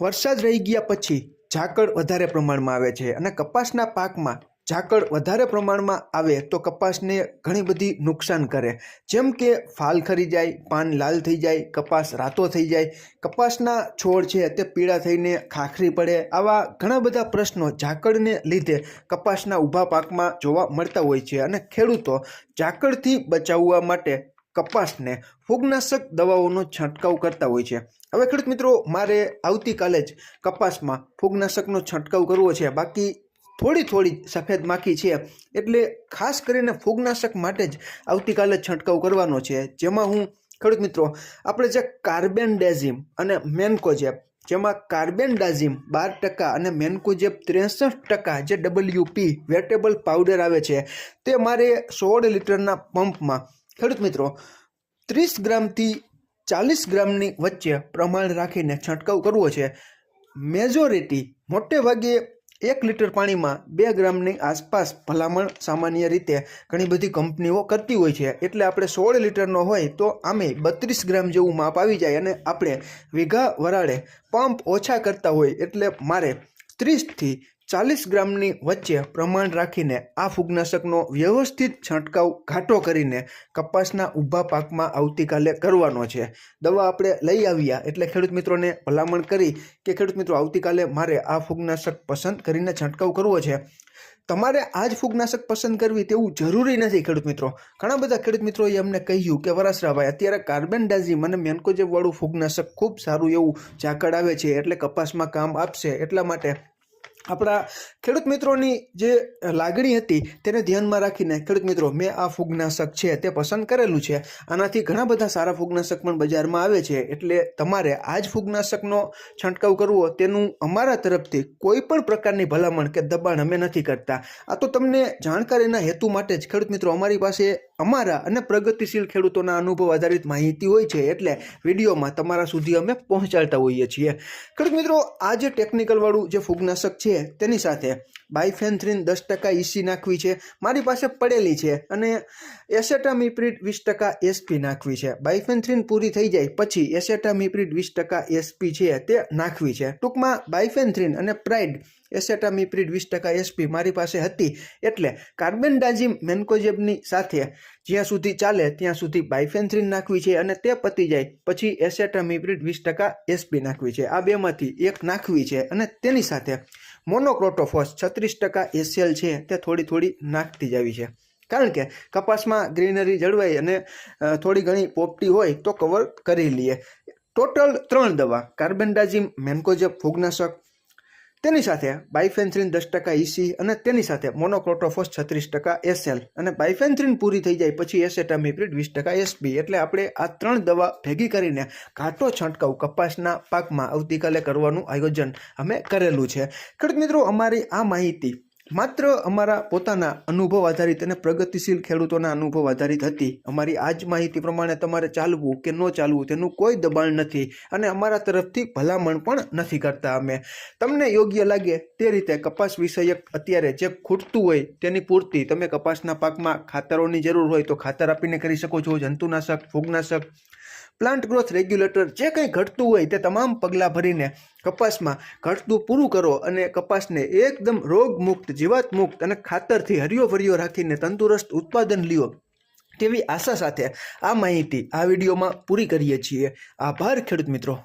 વરસાદ રહી ગયા પછી ઝાકળ વધારે પ્રમાણમાં આવે છે અને કપાસના પાકમાં ઝાકળ વધારે પ્રમાણમાં આવે તો કપાસને ઘણી બધી નુકસાન કરે, જેમ કે ફાલ ખરી જાય, પાન લાલ થઈ જાય, કપાસ રાતો થઈ જાય, કપાસના છોડ છે તે પીળા થઈને ખાખરી પડે. આવા ઘણા બધા પ્રશ્નો ઝાકળને લીધે કપાસના ઊભા પાકમાં જોવા મળતા હોય છે અને ખેડૂતો ઝાકળથી બચાવવા માટે કપાસને ફૂગનાશક દવાઓનો છંટકાવ કરતા હોય છે. હવે ખેડૂત મિત્રો, મારે આવતીકાલે જ કપાસમાં ફૂગનાશકનો છંટકાવ કરવો છે. બાકી થોડી સફેદ માખી છે એટલે ખાસ કરીને ફૂગનાશક માટે જ આવતીકાલે છંટકાવ કરવાનો છે. જેમાં હું ખેડૂત મિત્રો આપણે જે કાર્બેન્ડાઝિમ અને મેન્કોજેબ, જેમાં કાર્બેન્ડાઝિમ 12% અને મેન્કોજેબ 63% જે WP વેટેબલ પાવડર આવે છે તે મારે 16 લીટરના પંપમાં ખેડૂત મિત્રો 30 ગ્રામથી 40 ગ્રામની વચ્ચે પ્રમાણ રાખીને છંટકાવ કરવો છે. મેજોરિટી મોટે ભાગે 1 લીટર પાણીમાં 2 ગ્રામની આસપાસ ભલામણ સામાન્ય રીતે ઘણી બધી કંપનીઓ કરતી હોય છે. એટલે આપણે 16 લીટરનો હોય તો આમે 32 ગ્રામ જેવું માપ આવી જાય અને આપણે વીઘા વરાળે પંપ ઓછા કરતા હોય એટલે મારે 30થી 40 ગ્રામની વચ્ચે પ્રમાણ રાખીને આ ફૂગનાશકનો વ્યવસ્થિત છંટકાવ ઘાટો કરીને કપાસના ઊભા પાકમાં આવતીકાલે કરવાનો છે. દવા આપણે લઈ આવ્યા એટલે ખેડૂત મિત્રોને ભલામણ કરી કે ખેડૂત મિત્રો આવતીકાલે મારે આ ફૂગનાશક પસંદ કરીને છંટકાવ કરવો છે. તમારે આ જ ફૂગનાશક પસંદ કરવી તેવું જરૂરી નથી ખેડૂત મિત્રો. ઘણા બધા ખેડૂત મિત્રોએ અમને કહ્યું કે વરાસરાભાઈ અત્યારે કાર્બેન્ડાઝિમ અને મેન્કોજેબ વાળું ફૂગનાશક ખૂબ સારું એવું ઝાકળ આવે છે એટલે કપાસમાં કામ આપશે. એટલા માટે આપણા ખેડૂત મિત્રોની જે લાગણી હતી તેને ધ્યાનમાં રાખીને ખેડૂત મિત્રો મેં આ ફૂગનાશક છે તે પસંદ કરેલું છે. આનાથી ઘણા બધા સારા ફૂગનાશક પણ બજારમાં આવે છે એટલે તમારે આ જ ફૂગનાશકનો છંટકાવ કરવો તેનું અમારા તરફથી કોઈ પણ પ્રકારની ભલામણ કે દબાણ અમે નથી કરતા. આ તો તમને જાણકારીના હેતુ માટે જ ખેડૂત મિત્રો અમારી પાસે અમારા અને પ્રગતિશીલ ખેડૂતોના અનુભવ આધારિત માહિતી હોય છે એટલે વિડીયોમાં તમારા સુધી અમે પહોંચાડતા હોઈએ છીએ. ખેડૂત મિત્રો આ જે ટેકનિકલ વાળું જે ફૂગનાશક છે તેની સાથે બાયફેન્થ્રીન 10% EC નાખવી છે મારી પાસે પડેલી છે અને એસેટામિપ્રિડ 20% SP નાખવી છે. બાયફેન્થ્રીન પૂરી થઈ જાય પછી એસેટામિપ્રિડ 20% SP છે તે નાખવી છે. ટૂંકમાં બાયફેન્થ્રીન અને પ્રાઇડ એસેટામિપ્રિડ 20% SP મારી પાસે હતી એટલે કાર્બેન્ડાઝિમ મેન્કોજેબની સાથે જ્યાં સુધી ચાલે ત્યાં સુધી બાયફેન્થ્રીન નાખવી છે અને તે પતી જાય પછી એસેટામિપ્રિડ 20% SP નાખવી છે. આ બેમાંથી એક નાખવી છે અને તેની સાથે મોનોક્રોટોફોસ 36% SL છે તે થોડી નાખતી જ આવી છે. કારણ કે કપાસમાં ગ્રીનરી જળવાય અને થોડી ઘણી પોપટી હોય તો કવર કરી લઈએ. ટોટલ 3 દવા કાર્બેન્ડાઝિમ મેન્કોજેબ ફૂગનાશક, તેની સાથે બાયફેન્થ્રીન 10% EC અને તેની સાથે મોનોક્રોટોફોસ 36% SL અને બાયફેન્થ્રીન પૂરી થઈ જાય પછી એસેટામિપ્રિડ 20% SP. એટલે આપણે આ 3 દવા ભેગી કરીને ઘાટો છંટકાવ કપાસના પાકમાં આવતીકાલે કરવાનું આયોજન અમે કરેલું છે. ખેડૂત મિત્રો અમારી આ માહિતી માત્ર અમારા પોતાના અનુભવ આધારિત અને પ્રગતિશીલ ખેડૂતોના અનુભવ આધારિત હતી. અમારી આ જ માહિતી પ્રમાણે તમારે ચાલવું કે ન ચાલવું તેનું કોઈ દબાણ નથી અને અમારા તરફથી ભલામણ પણ નથી કરતા. અમે તમને યોગ્ય લાગે તે રીતે કપાસ વિષયક અત્યારે જે ખૂટતું હોય તેની પૂર્તિ તમે કપાસના પાકમાં ખાતરોની જરૂર હોય તો ખાતર આપીને કરી શકો છો. જંતુનાશક, ફૂગનાશક, પ્લાન્ટ ગ્રોથ રેગ્યુલેટર જે કંઈ ઘટતું હોય તે તમામ પગલાં ભરીને કપાસમાં ઘટતું પૂરું કરો અને કપાસને એકદમ રોગમુક્ત, જીવાતમુક્ત અને ખાતરથી હરિયો ભર્યો રાખીને તંદુરસ્ત ઉત્પાદન લ્યો તેવી આશા સાથે આ માહિતી આ વિડીયોમાં પૂરી કરીએ છીએ. આભાર ખેડૂત મિત્રો.